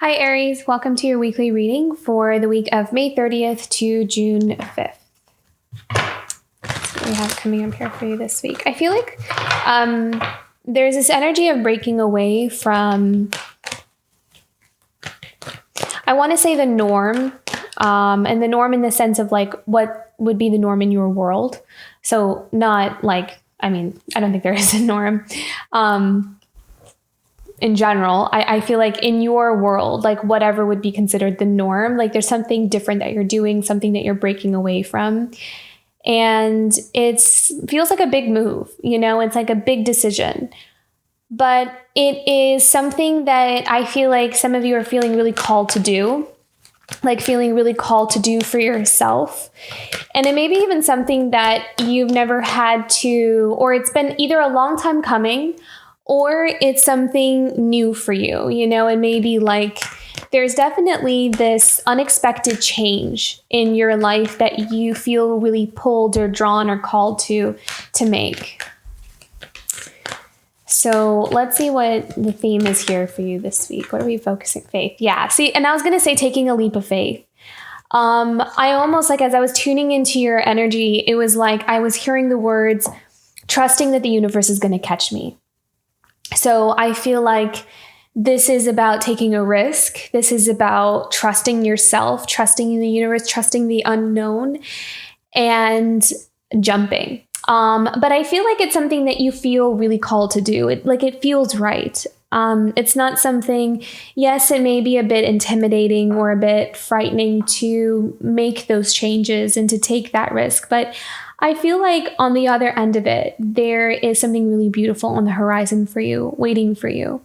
Hi, Aries. Welcome to your weekly reading for the week of May 30th to June 5th. What we have coming up here for you this week. I feel like there's this energy of breaking away from, I want to say the norm, and the norm in the sense of like what would be the norm in your world. So not like, I don't think there is a norm. In general, I feel like in your world, like whatever would be considered the norm, like there's something different that you're doing, something that you're breaking away from. And it feels like a big move, it's like a big decision. But it is something that I feel like some of you are feeling really called to do, like feeling really called to do for yourself. And it may be even something that you've never had to, or it's been either a long time coming, or it's something new for you, and maybe like there's definitely this unexpected change in your life that you feel really pulled or drawn or called to make. So let's see what the theme is here for you this week. What are we focusing? Faith. Yeah. See, and I was going to say taking a leap of faith. I almost like as I was tuning into your energy, it was like I was hearing the words, trusting that the universe is going to catch me. So I feel like this is about taking a risk. This is about trusting yourself, trusting in the universe, trusting the unknown, and jumping. But I feel like it's something that you feel really called to do. It feels right. It's not something, yes, it may be a bit intimidating or a bit frightening to make those changes and to take that risk, but I feel like on the other end of it, there is something really beautiful on the horizon for you, waiting for you.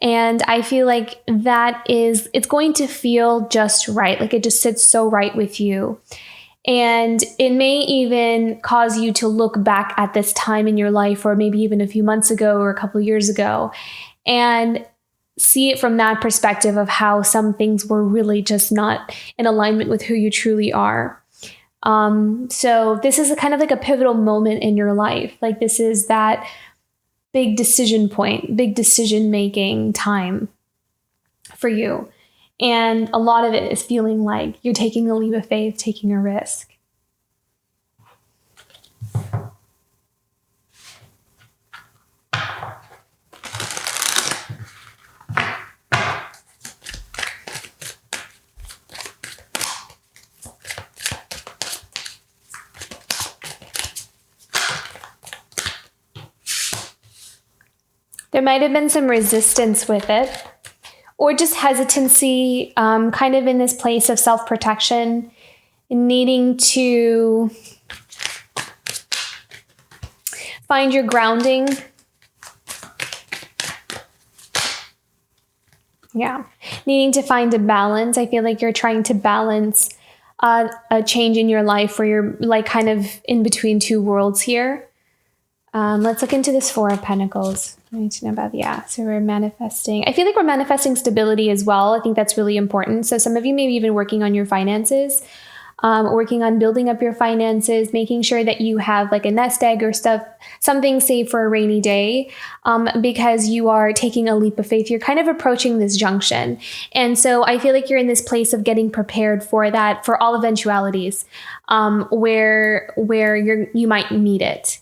And I feel like it's going to feel just right. Like it just sits so right with you. And it may even cause you to look back at this time in your life, or maybe even a few months ago or a couple of years ago, and see it from that perspective of how some things were really just not in alignment with who you truly are. So this is a kind of like a pivotal moment in your life. Like this is that big decision point, big decision making time for you. And a lot of it is feeling like you're taking a leap of faith, taking a risk. There might have been some resistance with it, or just hesitancy, kind of in this place of self-protection, needing to find your grounding. Yeah, needing to find a balance. I feel like you're trying to balance a change in your life where you're like kind of in between two worlds here. Let's look into this Four of Pentacles. I need to know about, so we're manifesting. I feel like we're manifesting stability as well. I think that's really important. So some of you may be even working on your finances, working on building up your finances, making sure that you have like a nest egg or something saved for a rainy day, because you are taking a leap of faith. You're kind of approaching this junction. And so I feel like you're in this place of getting prepared for that, for all eventualities, where you might need it.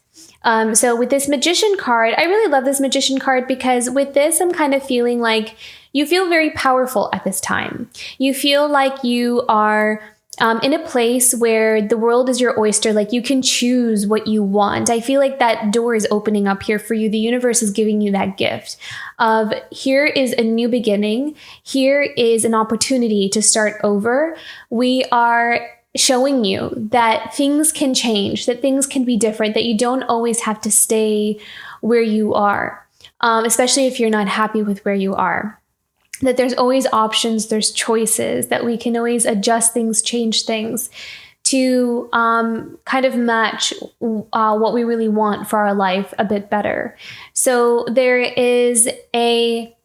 So with this Magician card, I really love this Magician card because with this, I'm kind of feeling like you feel very powerful at this time. You feel like you are in a place where the world is your oyster. Like you can choose what you want. I feel like that door is opening up here for you. The universe is giving you that gift of here is a new beginning. Here is an opportunity to start over. We are showing you that things can change, that things can be different, that you don't always have to stay where you are, especially if you're not happy with where you are. That there's always options, there's choices, that we can always adjust things, change things to kind of match what we really want for our life a bit better. So there is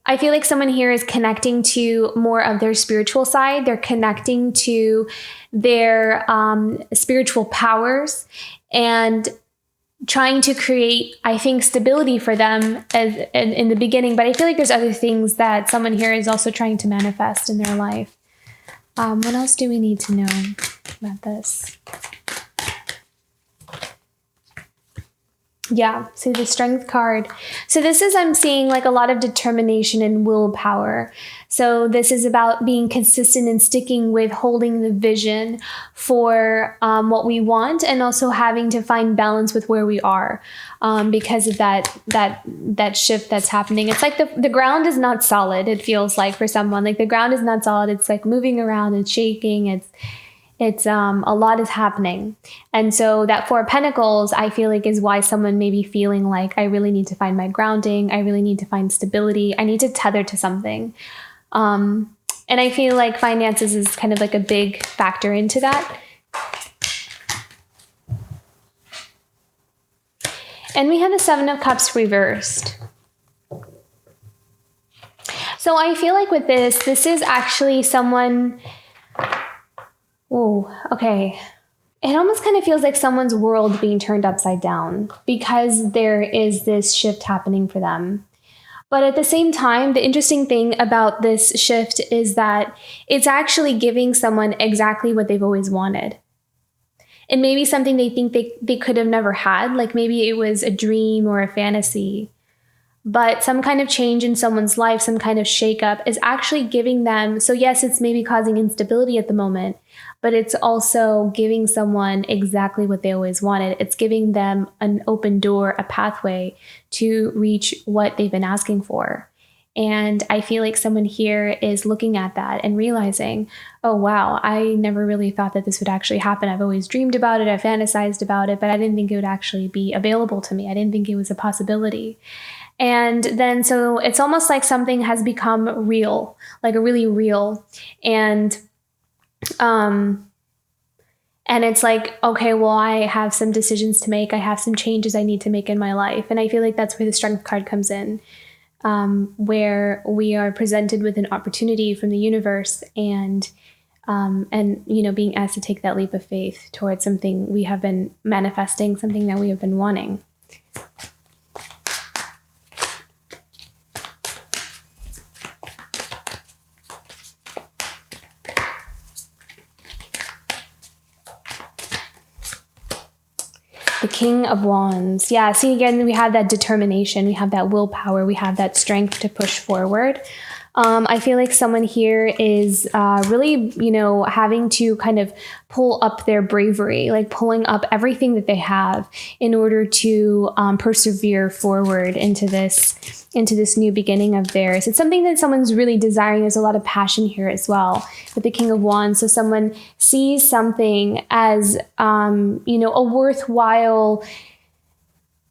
I feel like someone here is connecting to more of their spiritual side. They're connecting to their spiritual powers, and trying to create, I think, stability for them in the beginning. But I feel like there's other things that someone here is also trying to manifest in their life. What else do we need to know about this? Yeah, so the Strength card. So this is, I'm seeing like a lot of determination and willpower. So this is about being consistent and sticking with holding the vision for what we want, and also having to find balance with where we are because of that shift that's happening. It's like the ground is not solid. It feels like for someone, like the ground is not solid. It's like moving around, it's shaking, it's a lot is happening. And so that Four of Pentacles, I feel like, is why someone may be feeling like, I really need to find my grounding. I really need to find stability. I need to tether to something. And I feel like finances is kind of like a big factor into that. And we have the Seven of Cups reversed. So I feel like with this is actually someone... Oh, okay. It almost kind of feels like someone's world being turned upside down because there is this shift happening for them. But at the same time, the interesting thing about this shift is that it's actually giving someone exactly what they've always wanted. And maybe something they think they could have never had, like maybe it was a dream or a fantasy. But some kind of change in someone's life, some kind of shakeup is actually giving them, so yes, it's maybe causing instability at the moment, but it's also giving someone exactly what they always wanted. It's giving them an open door, a pathway to reach what they've been asking for. And I feel like someone here is looking at that and realizing, oh, wow, I never really thought that this would actually happen. I've always dreamed about it. I fantasized about it, but I didn't think it would actually be available to me. I didn't think it was a possibility. And then, so it's almost like something has become real, like a really real. And it's like, okay, well, I have some decisions to make. I have some changes I need to make in my life. And I feel like that's where the Strength card comes in, where we are presented with an opportunity from the universe and, being asked to take that leap of faith towards something we have been manifesting, something that we have been wanting. The King of Wands. Yeah, see, again, we have that determination, we have that willpower, we have that strength to push forward. I feel like someone here is really, having to kind of pull up their bravery, like pulling up everything that they have in order to persevere forward into this new beginning of theirs. It's something that someone's really desiring. There's a lot of passion here as well with the King of Wands. So someone sees something as,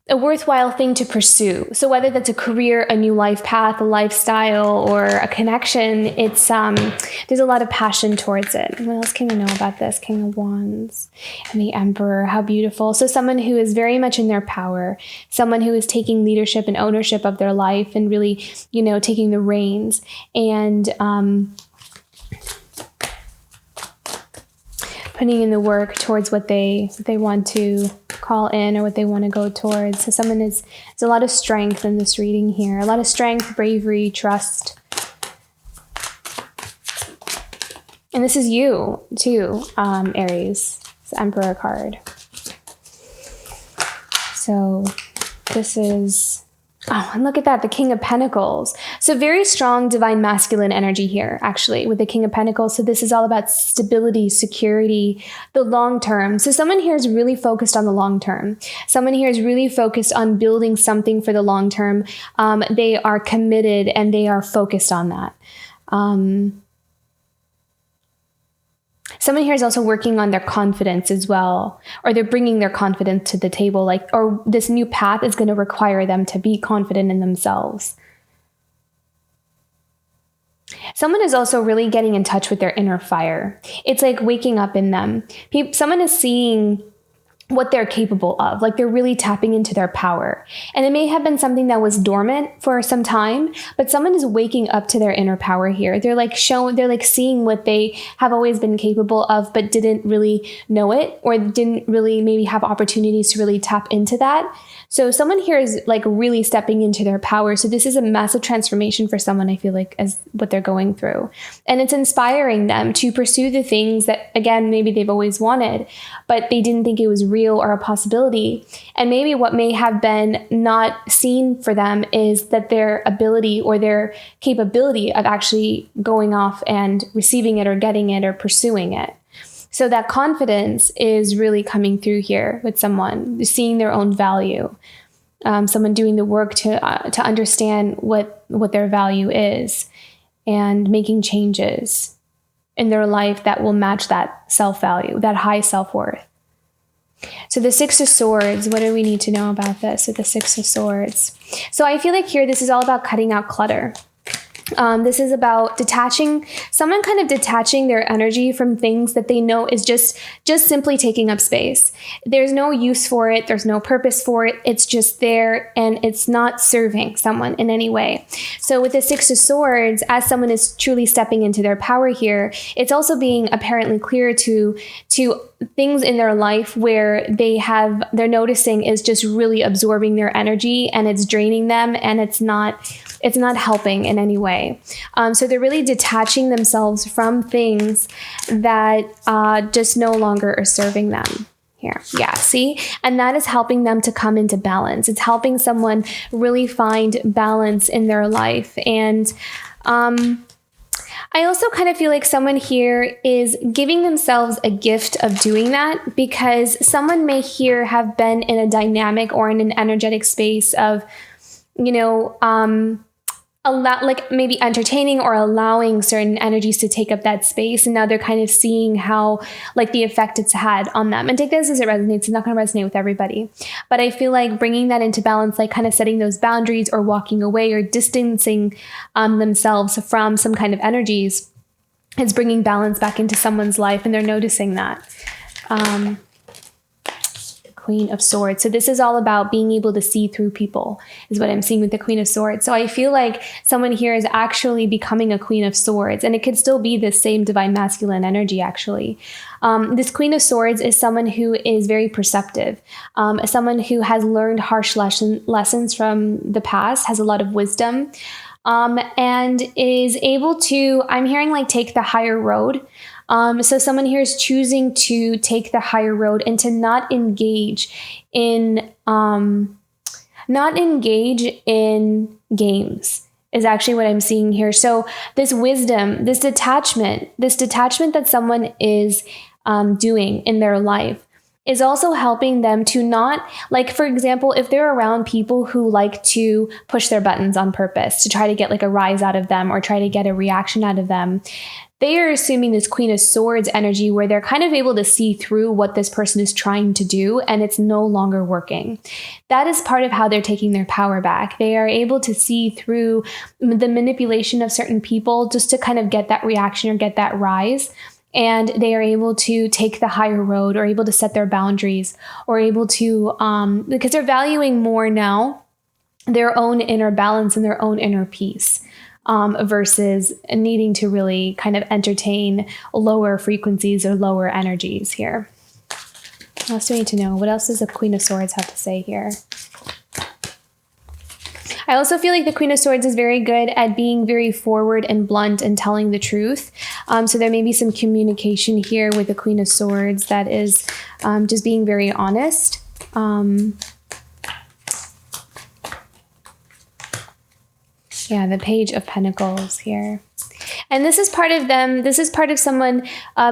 a worthwhile thing to pursue. So whether that's a career, a new life path, a lifestyle, or a connection, it's there's a lot of passion towards it. What else can we know about this? King of Wands and the Emperor, how beautiful. So someone who is very much in their power, someone who is taking leadership and ownership of their life and really, taking the reins and putting in the work towards what they want to call in or what they want to go towards. So there's a lot of strength in this reading here. A lot of strength, bravery, trust. And this is you too, Aries. It's the Emperor card. So this is... Oh, and look at that, the King of Pentacles. So very strong divine masculine energy here, actually, with the King of Pentacles. So this is all about stability, security, the long term. So someone here is really focused on the long term. Someone here is really focused on building something for the long term. They are committed and they are focused on that. Someone here is also working on their confidence as well, or they're bringing their confidence to the table, or this new path is going to require them to be confident in themselves. Someone is also really getting in touch with their inner fire. It's like waking up in them. Someone is seeing what they're capable of. Like they're really tapping into their power. And it may have been something that was dormant for some time, but someone is waking up to their inner power here. They're like seeing what they have always been capable of, but didn't really know it, or didn't really maybe have opportunities to really tap into that. So someone here is like really stepping into their power. So this is a massive transformation for someone, I feel like, as what they're going through. And it's inspiring them to pursue the things that, again, maybe they've always wanted, but they didn't think it was real or a possibility. And maybe what may have been not seen for them is that their ability or their capability of actually going off and receiving it or getting it or pursuing it. So that confidence is really coming through here with someone seeing their own value, someone doing the work to understand what their value is and making changes in their life that will match that self-value, that high self-worth. So the Six of Swords, what do we need to know about this with the Six of Swords? So I feel like here this is all about cutting out clutter. This is about someone kind of detaching their energy from things that they know is just simply taking up space. There's no use for it. There's no purpose for it. It's just there and it's not serving someone in any way. So with the Six of Swords, as someone is truly stepping into their power here, it's also being apparently clear to things in their life where they're noticing is just really absorbing their energy and it's draining them and it's not helping in any way. So they're really detaching themselves from things that just no longer are serving them here. Yeah, see? And that is helping them to come into balance. It's helping someone really find balance in their life. And I also kind of feel like someone here is giving themselves a gift of doing that, because someone may here have been in a dynamic or in an energetic space of, like maybe entertaining or allowing certain energies to take up that space. And now they're kind of seeing how, like, the effect it's had on them. And take this as it resonates. It's not going to resonate with everybody. But I feel like bringing that into balance, like kind of setting those boundaries or walking away or distancing themselves from some kind of energies, is bringing balance back into someone's life. And they're noticing that. Queen of Swords. So this is all about being able to see through people, is what I'm seeing with the Queen of Swords. So I feel like someone here is actually becoming a Queen of Swords, and it could still be the same divine masculine energy, actually. This Queen of Swords is someone who is very perceptive, someone who has learned harsh lessons from the past, has a lot of wisdom, and is able to, I'm hearing, like, take the higher road. So someone here is choosing to take the higher road and to not engage in games is actually what I'm seeing here. So this wisdom, this detachment that someone is doing in their life is also helping them to not, like, for example, if they're around people who like to push their buttons on purpose to try to get like a rise out of them or try to get a reaction out of them, they are assuming this Queen of Swords energy where they're kind of able to see through what this person is trying to do, and it's no longer working. That is part of how they're taking their power back. They are able to see through the manipulation of certain people just to kind of get that reaction or get that rise. And they are able to take the higher road, or able to set their boundaries, or able to, because they're valuing more now their own inner balance and their own inner peace. Versus needing to really kind of entertain lower frequencies or lower energies here. What else do we need to know? What else does the Queen of Swords have to say here? I also feel like the Queen of Swords is very good at being very forward and blunt and telling the truth. So there may be some communication here with the Queen of Swords that is just being very honest. Yeah, the Page of Pentacles here. And this is part of them. This is part of someone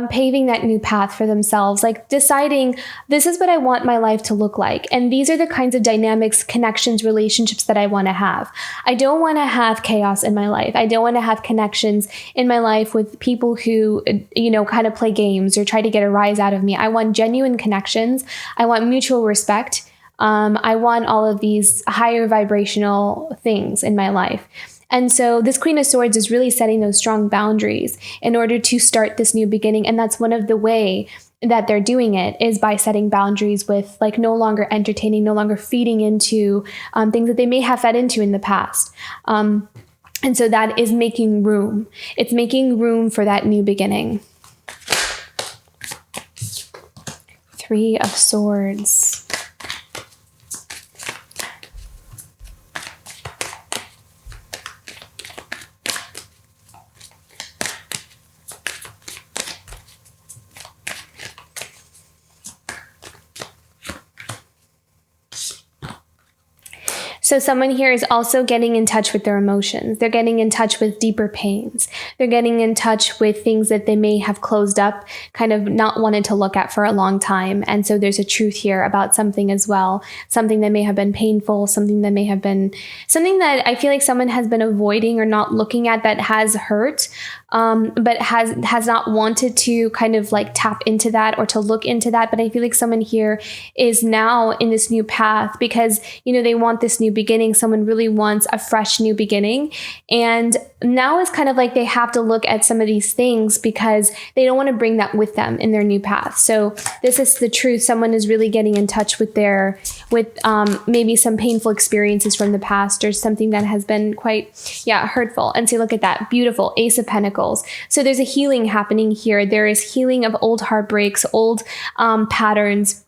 paving that new path for themselves, like deciding, this is what I want my life to look like. And these are the kinds of dynamics, connections, relationships that I want to have. I don't want to have chaos in my life. I don't want to have connections in my life with people who, kind of play games or try to get a rise out of me. I want genuine connections. I want mutual respect. I want all of these higher vibrational things in my life. And so this Queen of Swords is really setting those strong boundaries in order to start this new beginning. And that's one of the way that they're doing it is by setting boundaries with like no longer entertaining, no longer feeding into things that they may have fed into in the past. And so that is making room. It's making room for that new beginning. Three of Swords. So someone here is also getting in touch with their emotions. They're getting in touch with deeper pains. They're getting in touch with things that they may have closed up, kind of not wanted to look at for a long time. And so there's a truth here about something as well, something that may have been painful, something that may have been something that I feel like someone has been avoiding or not looking at that has hurt, but has not wanted to kind of like tap into that or to look into that. But I feel like someone here is now in this new path because, you know, they want this new beginning. Someone really wants a fresh new beginning. And now is kind of like they have to look at some of these things because they don't want to bring that with them in their new path. So this is the truth. Someone is really getting in touch with maybe some painful experiences from the past or something that has been quite, hurtful. And so look at that. Beautiful. Ace of Pentacles. So there's a healing happening here. There is healing of old heartbreaks, old patterns,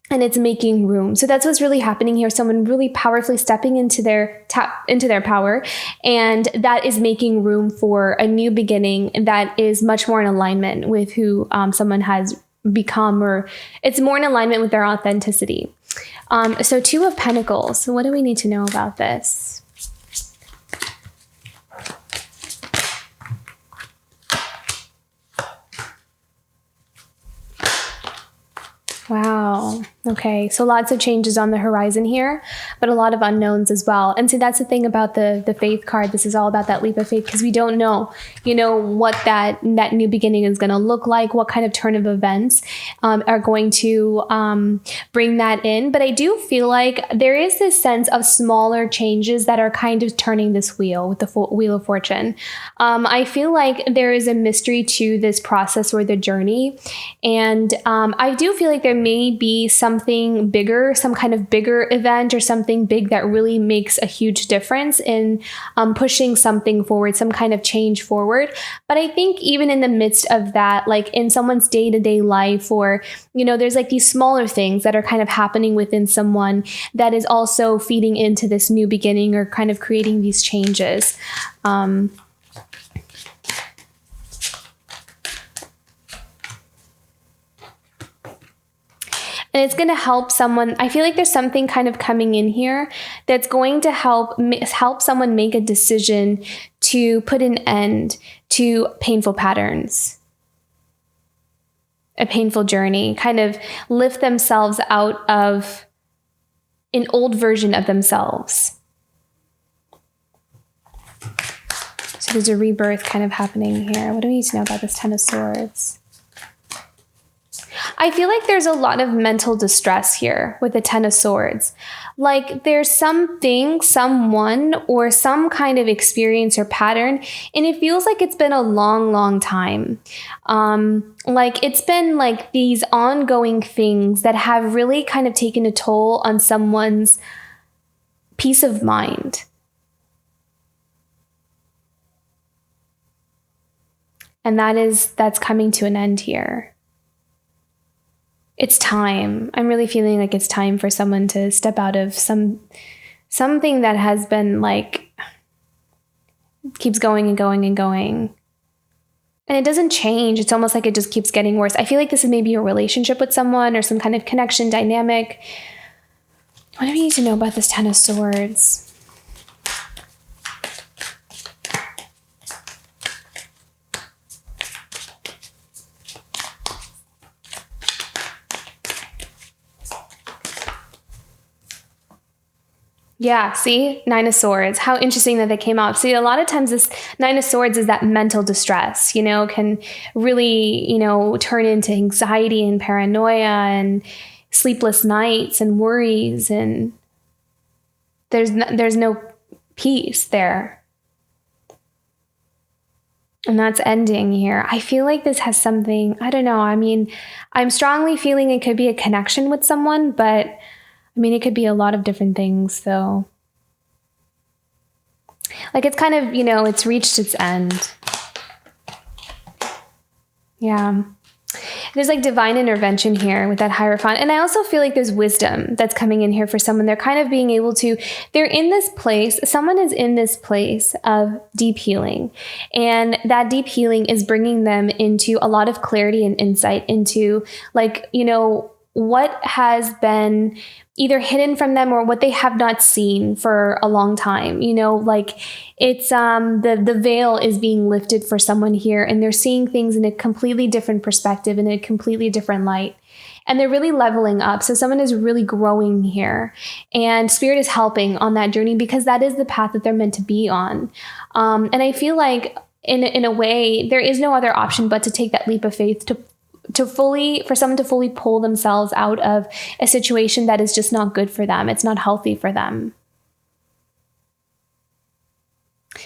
and it's making room. So that's what's really happening here. Someone really powerfully stepping into their power, and that is making room for a new beginning that is much more in alignment with who someone has become, or it's more in alignment with their authenticity. So Two of Pentacles. So what do we need to know about this? Wow. Okay. So lots of changes on the horizon here, but a lot of unknowns as well. And so that's the thing about the faith card. This is all about that leap of faith because we don't know, what that new beginning is going to look like, what kind of turn of events are going to bring that in. But I do feel like there is this sense of smaller changes that are kind of turning this wheel with the Wheel of Fortune. I feel like there is a mystery to this process or the journey. And I do feel like there may be something bigger, some kind of bigger event or something big that really makes a huge difference in pushing something forward, some kind of change forward. But I think even in the midst of that, like in someone's day-to-day life, or, there's like these smaller things that are kind of happening within someone that is also feeding into this new beginning or kind of creating these changes. And it's going to help someone. I feel like there's something kind of coming in here that's going to help someone make a decision to put an end to painful patterns, a painful journey, kind of lift themselves out of an old version of themselves. So there's a rebirth kind of happening here. What do we need to know about this Ten of Swords? I feel like there's a lot of mental distress here with the Ten of Swords. Like there's something, someone, or some kind of experience or pattern, and it feels like it's been a long, long time. Like it's been like these ongoing things that have really kind of taken a toll on someone's peace of mind. And that's coming to an end here. It's time. I'm really feeling like it's time for someone to step out of something that has been like, keeps going and going and going. And it doesn't change. It's almost like it just keeps getting worse. I feel like this is maybe a relationship with someone or some kind of connection dynamic. What do we need to know about this Ten of Swords? Yeah, see? Nine of Swords. How interesting that they came out. See, a lot of times this Nine of Swords is that mental distress, can really, turn into anxiety and paranoia and sleepless nights and worries, and there's no peace there. And that's ending here. I feel like this has something, I don't know. I mean, I'm strongly feeling it could be a connection with someone, but I mean, it could be a lot of different things, though. Like it's kind of, it's reached its end. Yeah. There's like divine intervention here with that Hierophant. And I also feel like there's wisdom that's coming in here for someone. They're kind of being able to, they're in this place, someone is in this place of deep healing. And that deep healing is bringing them into a lot of clarity and insight into like, what has been either hidden from them or what they have not seen for a long time. Like it's the veil is being lifted for someone here, and they're seeing things in a completely different perspective, in a completely different light. And they're really leveling up. So someone is really growing here, and Spirit is helping on that journey because that is the path that they're meant to be on. And I feel like in a way, there is no other option but to take that leap of faith for someone to fully pull themselves out of a situation that is just not good for them. It's not healthy for them.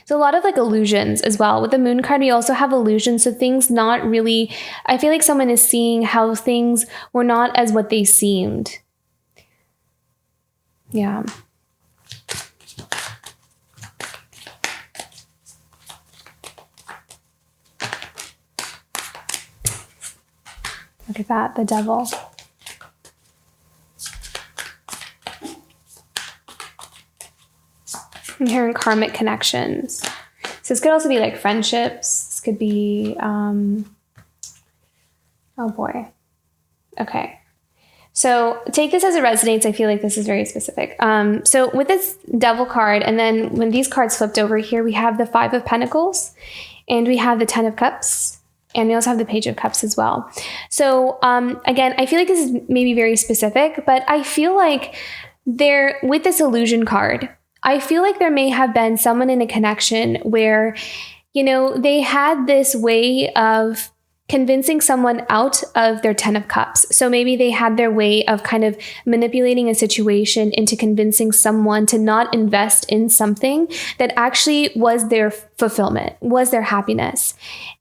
So a lot of like illusions as well. With the Moon card, we also have illusions. So things not really, I feel like someone is seeing how things were not as what they seemed. Yeah. Look at that, the Devil. Inherent karmic connections. So this could also be like friendships. This could be, oh boy. Okay. So take this as it resonates. I feel like this is very specific. So with this Devil card, and then when these cards flipped over here, we have the 5 of Pentacles, and we have the 10 of Cups. And we also have the Page of Cups as well. So again, I feel like this is maybe very specific, but I feel like with this illusion card, I feel like there may have been someone in a connection where, they had this way of convincing someone out of their 10 of Cups. So maybe they had their way of kind of manipulating a situation into convincing someone to not invest in something that actually was their fulfillment, was their happiness.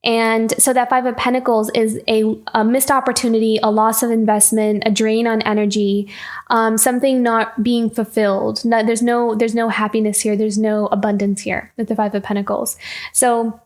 And so that 5 of Pentacles is a missed opportunity, a loss of investment, a drain on energy, something not being fulfilled. There's no happiness here. There's no abundance here with the 5 of Pentacles. So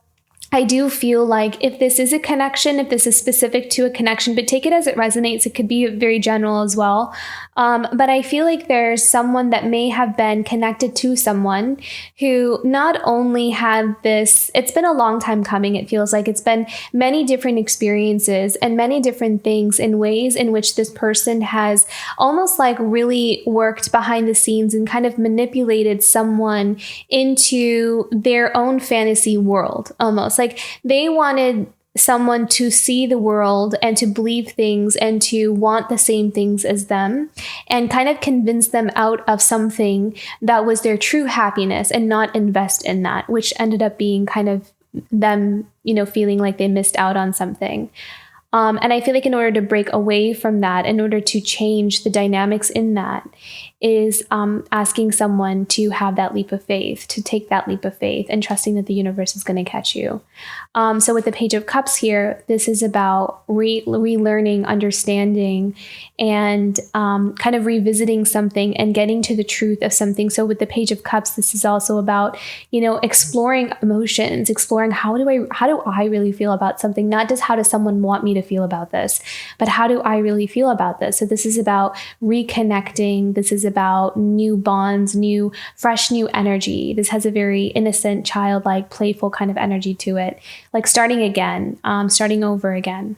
I do feel like if this is a connection, if this is specific to a connection, but take it as it resonates, it could be very general as well. But I feel like there's someone that may have been connected to someone who not only had this, it's been a long time coming. It feels like it's been many different experiences and many different things in ways in which this person has almost like really worked behind the scenes and kind of manipulated someone into their own fantasy world, almost like they wanted someone to see the world and to believe things and to want the same things as them, and kind of convince them out of something that was their true happiness and not invest in that, which ended up being kind of them, feeling like they missed out on something. And I feel like in order to break away from that, in order to change the dynamics in that, is asking someone to have that leap of faith, to take that leap of faith and trusting that the universe is going to catch you. So with the Page of Cups here, this is about relearning, understanding, and kind of revisiting something and getting to the truth of something. So with the Page of Cups, this is also about, exploring emotions, exploring how do I really feel about something? Not just how does someone want me to feel about this, but how do I really feel about this? So this is about reconnecting. This is about new bonds, fresh new energy. This has a very innocent, childlike, playful kind of energy to it. Like starting again, starting over again.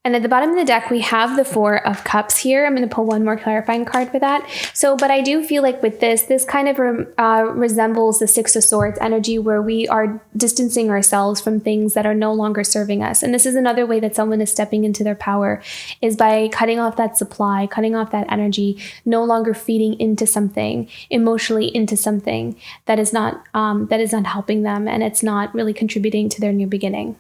And at the bottom of the deck, we have the 4 of Cups here. I'm going to pull one more clarifying card for that. So, but I do feel like with this kind of resembles the 6 of Swords energy, where we are distancing ourselves from things that are no longer serving us. And this is another way that someone is stepping into their power, is by cutting off that supply, cutting off that energy, no longer feeding into something, emotionally into something that is not helping them, and it's not really contributing to their new beginning.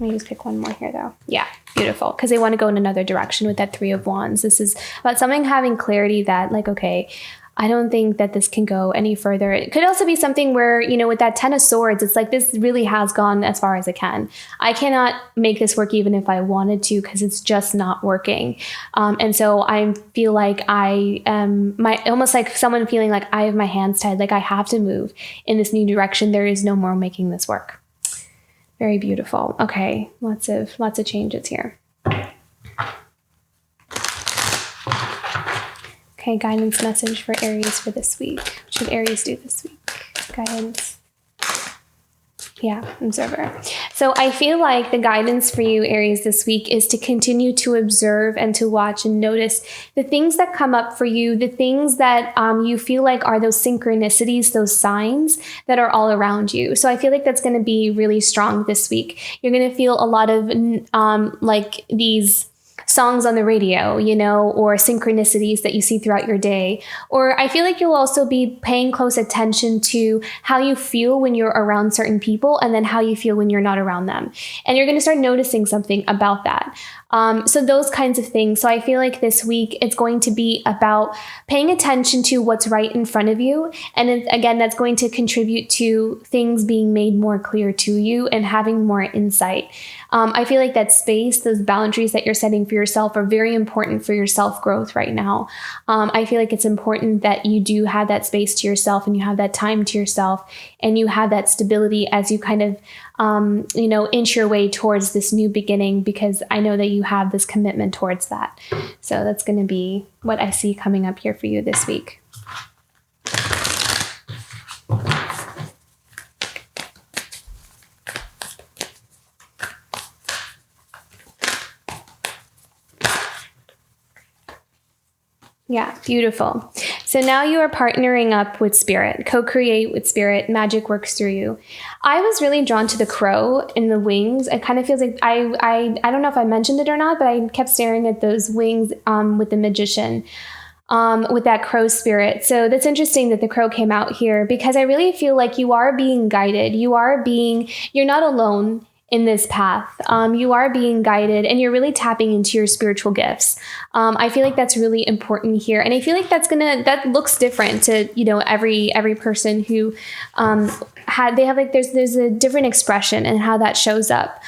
Let me just pick one more here though. Yeah, beautiful. Because they want to go in another direction with that 3 of Wands. This is about something having clarity that like, okay, I don't think that this can go any further. It could also be something where, with that 10 of Swords, it's like this really has gone as far as it can. I cannot make this work even if I wanted to, because it's just not working. And so I feel like I am almost like someone feeling like I have my hands tied, like I have to move in this new direction. There is no more making this work. Very beautiful. Okay, lots of changes here. Okay, guidance message for Aries for this week. What should Aries do this week? Guidance. Yeah, observer. So I feel like the guidance for you, Aries, this week is to continue to observe and to watch and notice the things that come up for you, the things that you feel like are those synchronicities, those signs that are all around you. So I feel like that's going to be really strong this week. You're going to feel a lot of like these songs on the radio, or synchronicities that you see throughout your day. Or I feel like you'll also be paying close attention to how you feel when you're around certain people and then how you feel when you're not around them. And you're going to start noticing something about that. So those kinds of things. So I feel like this week it's going to be about paying attention to what's right in front of you. And again, that's going to contribute to things being made more clear to you and having more insight. I feel like that space, those boundaries that you're setting for yourself are very important for your self-growth right now. I feel like it's important that you do have that space to yourself and you have that time to yourself and you have that stability as you kind of inch your way towards this new beginning, because I know that you have this commitment towards that. So that's going to be what I see coming up here for you this week. Yeah, beautiful. So now you are partnering up with Spirit, co-create with Spirit, magic works through you. I was really drawn to the crow in the wings. It kind of feels like, I don't know if I mentioned it or not, but I kept staring at those wings with the magician, with that crow spirit. So that's interesting that the crow came out here, because I really feel like you are being guided. You're not alone in this path. You are being guided and you're really tapping into your spiritual gifts. I feel like that's really important here. And I feel like that looks different to, every person who, there's a different expression and how that shows up.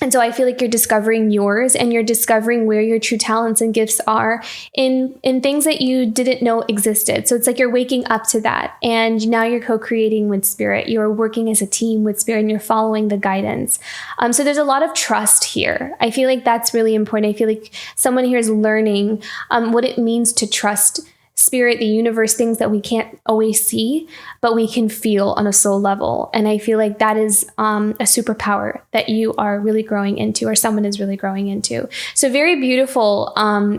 And so I feel like you're discovering yours and you're discovering where your true talents and gifts are in things that you didn't know existed. So it's like you're waking up to that. And now you're co-creating with Spirit. You're working as a team with Spirit and you're following the guidance. So there's a lot of trust here. I feel like that's really important. I feel like someone here is learning what it means to trust Spirit, the universe, things that we can't always see, but we can feel on a soul level. And I feel like that is a superpower that you are really growing into, or someone is really growing into. So very beautiful,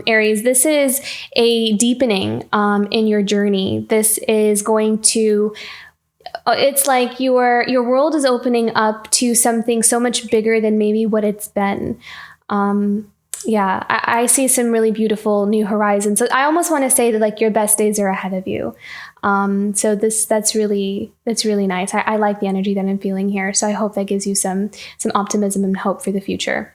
Aries. This is a deepening in your journey. This is going to, it's like your world is opening up to something so much bigger than maybe what it's been. Yeah, I see some really beautiful new horizons. So I almost want to say that like your best days are ahead of you. So that's really nice. I like the energy that I'm feeling here. So I hope that gives you some optimism and hope for the future.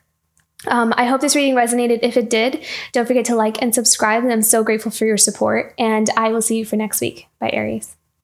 I hope this reading resonated. If it did, don't forget to like and subscribe. And I'm so grateful for your support. And I will see you for next week. Bye, Aries.